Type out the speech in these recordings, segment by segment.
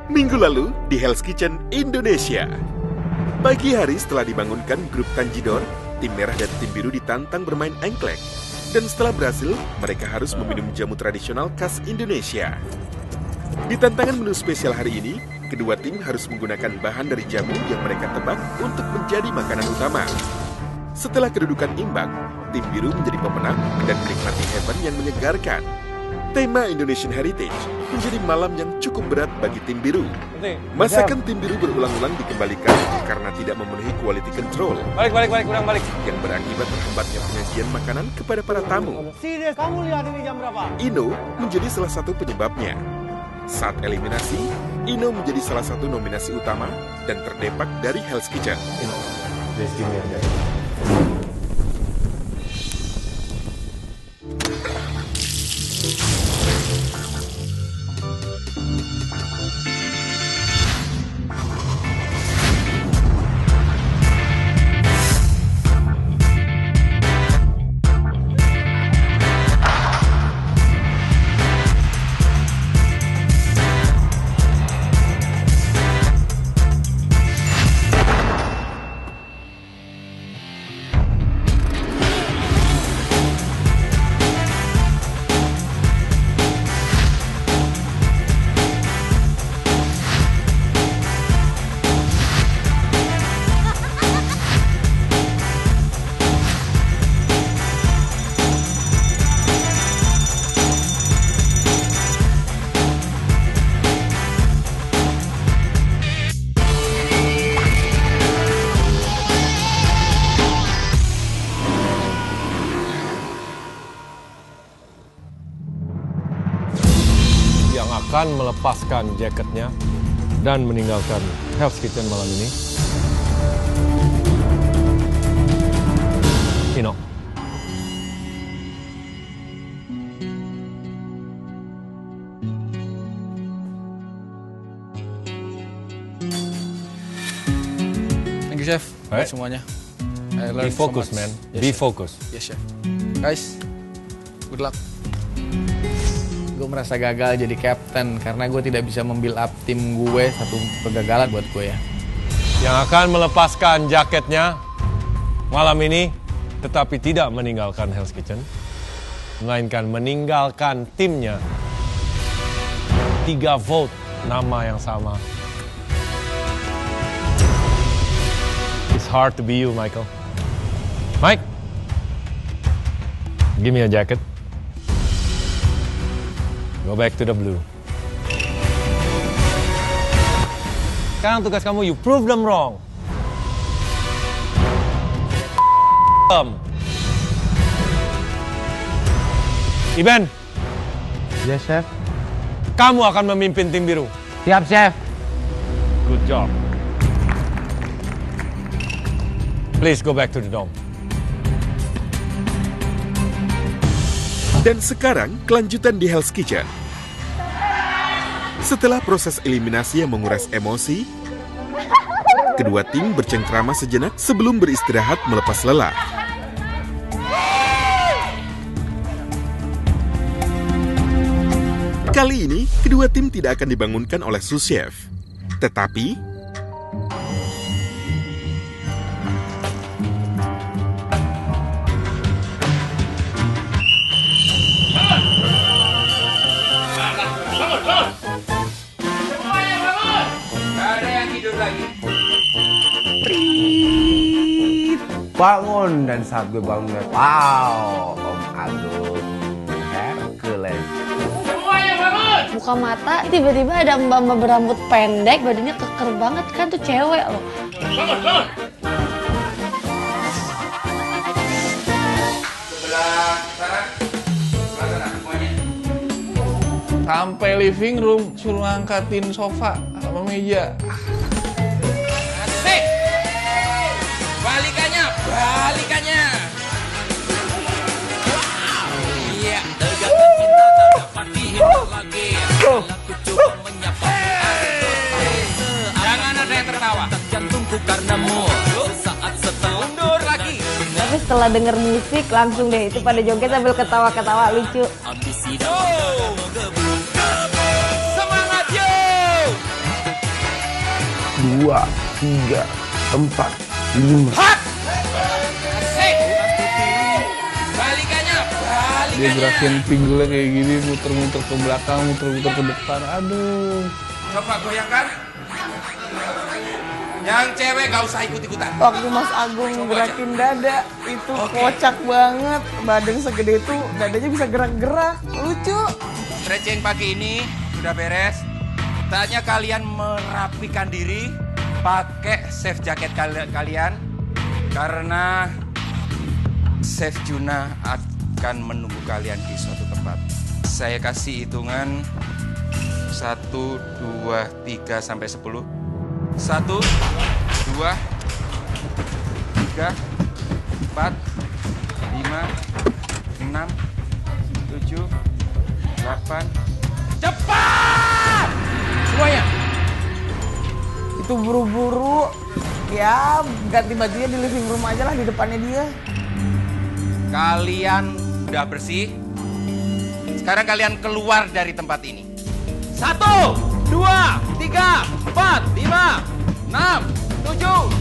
Minggu lalu di Hell's Kitchen Indonesia. Pagi hari setelah dibangunkan grup Tanjidor, tim merah dan tim biru ditantang bermain engklek. Dan setelah berhasil, mereka harus meminum jamu tradisional khas Indonesia. Di tantangan menu spesial hari ini, kedua tim harus menggunakan bahan dari jamu yang mereka tebak untuk menjadi makanan utama. Setelah kedudukan imbang, tim biru menjadi pemenang dan menikmati heaven yang menyegarkan. Tema Indonesian Heritage menjadi malam yang cukup berat bagi tim biru. Masakan tim biru berulang-ulang dikembalikan karena tidak memenuhi quality control. Balik. Yang berakibat terhambatnya penyajian makanan kepada para tamu. Serius, kamu lihat ini jam berapa? Ino menjadi salah satu penyebabnya. Saat eliminasi, Ino menjadi salah satu nominasi utama dan terdepak dari Hell's Kitchen. Yang akan melepaskan jaketnya dan meninggalkan Hell's Kitchen malam ini, Ino. Thank you, Chef. Right. Buat semuanya. Be focused, man. Yes, Be Chef. focused. Yes, Chef. Guys, good luck. Gue merasa gagal jadi captain karena gue tidak bisa membuild up tim gue, satu kegagalan buat gue ya. Yang akan melepaskan jaketnya malam ini, tetapi tidak meninggalkan Hell's Kitchen, melainkan meninggalkan timnya. 3 vote, nama yang sama. It's hard to be you, Michael. Mike, give me a jacket. Go back to the blue. Sekarang tugas kamu, you prove them wrong. Iben. Yes, Chef. Kamu akan memimpin tim biru. Siap, Chef. Good job. Please go back to the dome. Dan sekarang, kelanjutan di Hell's Kitchen. Setelah proses eliminasi yang menguras emosi, kedua tim bercengkrama sejenak sebelum beristirahat melepas lelah. Kali ini, kedua tim tidak akan dibangunkan oleh sous chef. Tetapi, Bangun, dan saat gue bangun, wow, Om Agung Hercules. Buka mata, tiba-tiba ada mbak-mbak berambut pendek, badannya keker banget, kan tuh cewek loh. Sampai living room suruh ngangkatin sofa sama meja. Asik. Balikannya. Iya, tegakkan cinta tak dapat dihindar lagi. Aku coba menyapa. Jangan ada yang tertawa. Jantungku karenamu. Saat setelah mundur lagi. Tapi setelah denger musik langsung deh itu pada joget sambil ketawa-ketawa lucu. Ambisi dan semangat yo. 2, 3, 4, 5. Asik. Balikannya. Dia gerakin pinggulnya kayak gini, muter-muter ke belakang, muter-muter ke depan. Aduh. Coba goyangkan. Yang cewek gak usah ikut-ikutan. Waktu Mas Agung gerakin dada, itu kocak banget. Badan segede itu, dadanya bisa gerak-gerak. Lucu. Stretching pagi ini sudah beres. Saatnya kalian merapikan diri, pakai safe jacket kalian, karena Chef Juna akan menunggu kalian di suatu tempat. Saya kasih hitungan 1, 2, 3 sampai 10. 1, 2, 3, 4, 5, 6, 7, 8. Cepat! Semuanya. Itu buru-buru. Ya, ganti bajunya di living room aja lah, di depannya dia. Kalian udah bersih. Sekarang kalian keluar dari tempat ini. 1, 2, 3, 4, 5, 6, 7.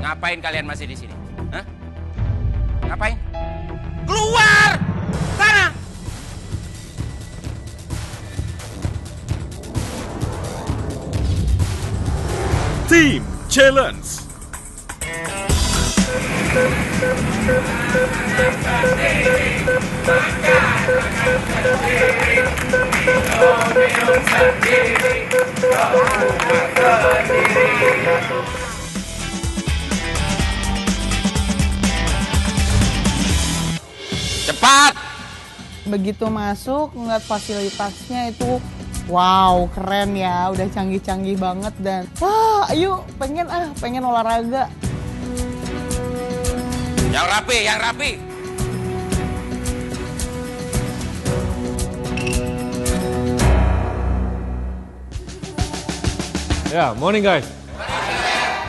Ngapain kalian masih di sini? Hah? Ngapain? Keluar! Sana! Team Challenge. Cepat! Begitu masuk, ngeliat fasilitasnya itu, wow, keren ya, udah canggih-canggih banget dan wah, ayo pengen olahraga. Yang rapi, yang rapi. Ya, morning guys.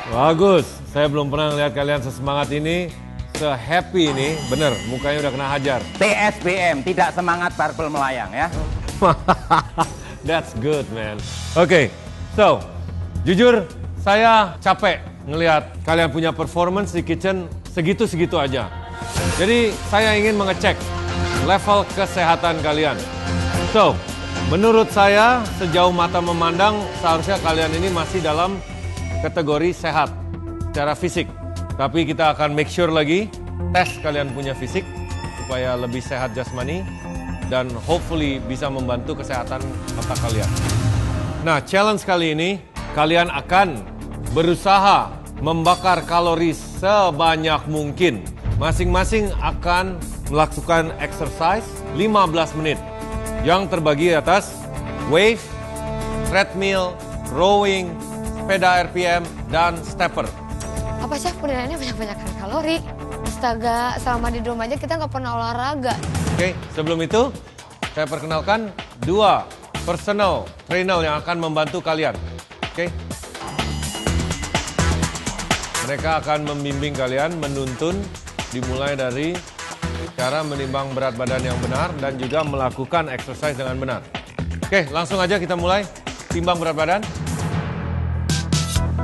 Bagus. Saya belum pernah lihat kalian sesemangat ini, se-happy ini. Bener, mukanya udah kena hajar. TSBM, tidak semangat barbel melayang ya. That's good, man. Oke, so, jujur saya capek ngelihat kalian punya performance di kitchen segitu-segitu aja. Jadi, saya ingin mengecek level kesehatan kalian. So, menurut saya, sejauh mata memandang, seharusnya kalian ini masih dalam kategori sehat secara fisik. Tapi kita akan make sure lagi, tes kalian punya fisik, supaya lebih sehat jasmani, dan hopefully bisa membantu kesehatan otak kalian. Nah, challenge kali ini, kalian akan berusaha membakar kalori sebanyak mungkin. Masing-masing akan melakukan exercise 15 menit. Yang terbagi atas wave, treadmill, rowing, sepeda RPM, dan stepper. Apa Chef, penilaiannya banyak-banyak kalori? Astaga, selama di rumah aja kita nggak pernah olahraga. Oke, sebelum itu saya perkenalkan 2 personal trainer yang akan membantu kalian. Oke? Mereka akan membimbing kalian, menuntun, dimulai dari cara menimbang berat badan yang benar dan juga melakukan exercise dengan benar. Oke, langsung aja kita mulai timbang berat badan.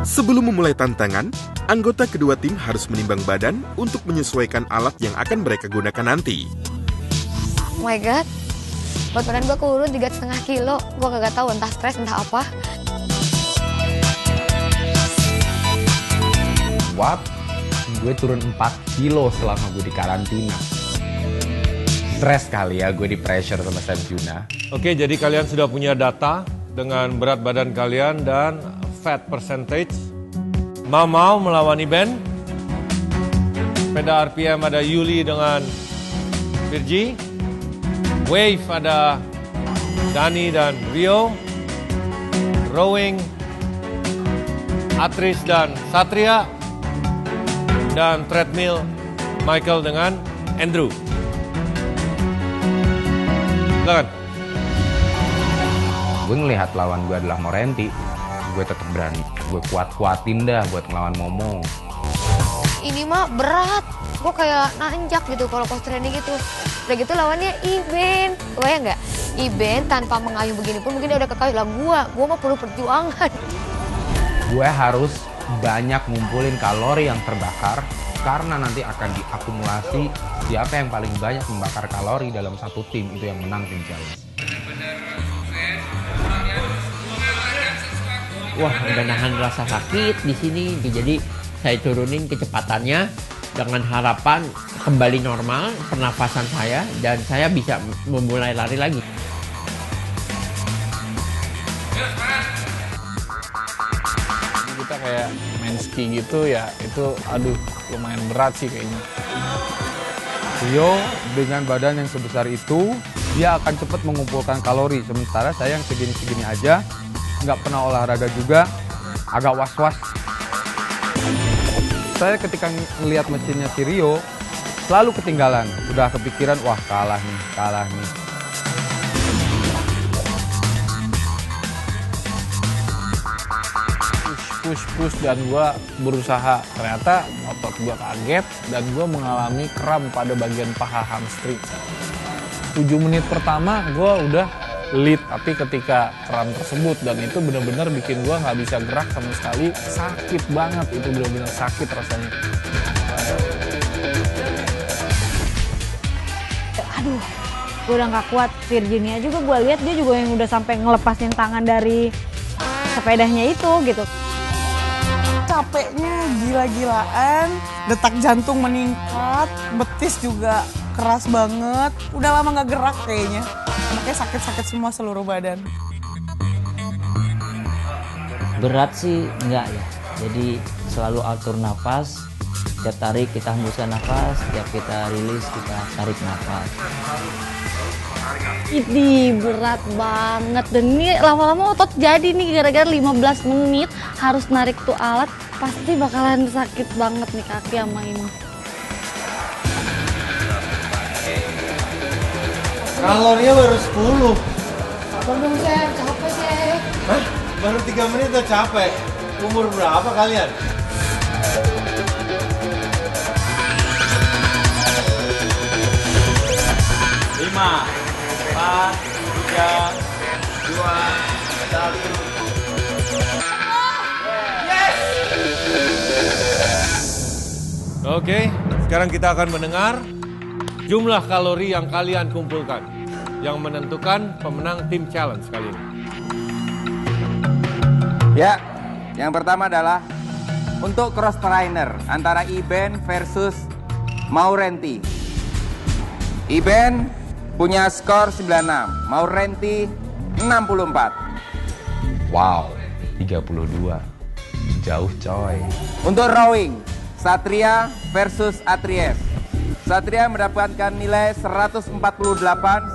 Sebelum memulai tantangan, anggota kedua tim harus menimbang badan untuk menyesuaikan alat yang akan mereka gunakan nanti. Oh my god, berat badan gue kurun 3,5 kilo. Gue kagak tahu entah stres entah apa. What? Gue turun 4 kilo selama gue di karantina. Stres kali ya gue di pressure sama Chef Juna. Oke, jadi kalian sudah punya data dengan berat badan kalian dan fat percentage. Mau melawan Iben. Sepeda RPM ada Yuli dengan Virgi. Wave ada Dani dan Rio. Rowing Atris dan Satria. Dan treadmill Michael dengan Andrew. Silakan. Gue ngelihat lawan gue adalah Morenti. Gue tetap berani. Gue kuat-kuatin dah buat ngelawan Momo. ini mah berat. Gue kayak nanjak gitu kalau post training gitu. Udah gitu lawannya Iben. Kebayang nggak? Iben tanpa mengayuh begini pun mungkin dia udah kekayuh lah gue mah perlu perjuangan. Gue harus banyak ngumpulin kalori yang terbakar karena nanti akan diakumulasi siapa yang paling banyak membakar kalori dalam satu tim, itu yang menang tim challenge. Wah, udah nahan rasa sakit di sini, jadi saya turunin kecepatannya dengan harapan kembali normal pernafasan saya dan saya bisa memulai lari lagi. Kita kayak main ski gitu ya, itu aduh lumayan berat sih kayaknya. Rio dengan badan yang sebesar itu, dia akan cepat mengumpulkan kalori. Sementara saya yang segini-segini aja, nggak pernah olahraga juga, agak was-was. Saya ketika ngelihat mesinnya si Rio, selalu ketinggalan. Udah kepikiran, wah kalah nih. Push dan gue berusaha. Ternyata otot gue kaget dan gue mengalami kram pada bagian paha hamstring. 7 menit pertama gue udah lead, tapi ketika kram tersebut dan itu benar-benar bikin gue nggak bisa gerak sama sekali, sakit banget, itu benar-benar sakit rasanya. Aduh, gue udah nggak kuat. Virginia juga gue lihat dia juga yang udah sampai ngelepasin tangan dari sepedanya itu gitu. Capeknya gila-gilaan, detak jantung meningkat, betis juga keras banget. Udah lama nggak gerak kayaknya. Makanya sakit-sakit semua seluruh badan. Berat sih enggak ya, jadi selalu atur nafas, setiap tarik kita hembuskan nafas, setiap kita rilis kita tarik nafas. Ini berat banget dan ini lama-lama otot jadi nih gara-gara 15 menit harus narik tuh alat, pasti bakalan sakit banget nih kaki sama ini. Kalorinya baru 10. Sabar dong, Chef. Capek, Chef. Hah? Baru 3 menit udah capek. Umur berapa kalian? Lima, 4, 3, 2, 1. Oke, sekarang kita akan mendengar jumlah kalori yang kalian kumpulkan, yang menentukan pemenang tim challenge kali ini. Ya, yang pertama adalah untuk cross trainer antara Iben versus Maurenti. Iben punya skor 96, Maurenti 64. Wow, 32. Jauh coy. Untuk rowing, Satria versus Atries. Satria mendapatkan nilai 148,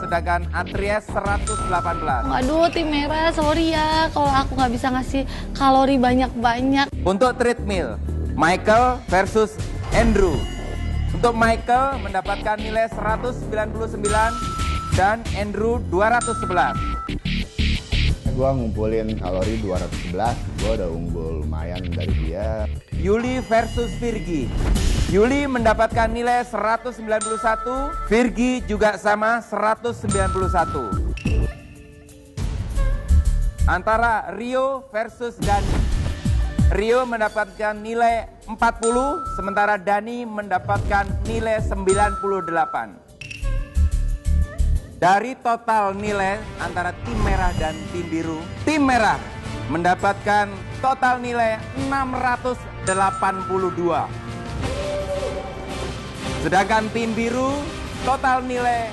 sedangkan Atries 118. Aduh, tim merah, sorry ya kalau aku nggak bisa ngasih kalori banyak-banyak. Untuk treadmill, Michael versus Andrew. Untuk Michael mendapatkan nilai 199 dan Andrew 211. Gue ngumpulin kalori 211, gue udah unggul lumayan dari dia. Yuli versus Virgi. Yuli mendapatkan nilai 191, Virgi juga sama 191. Antara Rio versus Dani. Rio mendapatkan nilai 40, sementara Dani mendapatkan nilai 98. Dari total nilai antara tim merah dan tim biru, tim merah mendapatkan total nilai 682. Sedangkan tim biru total nilai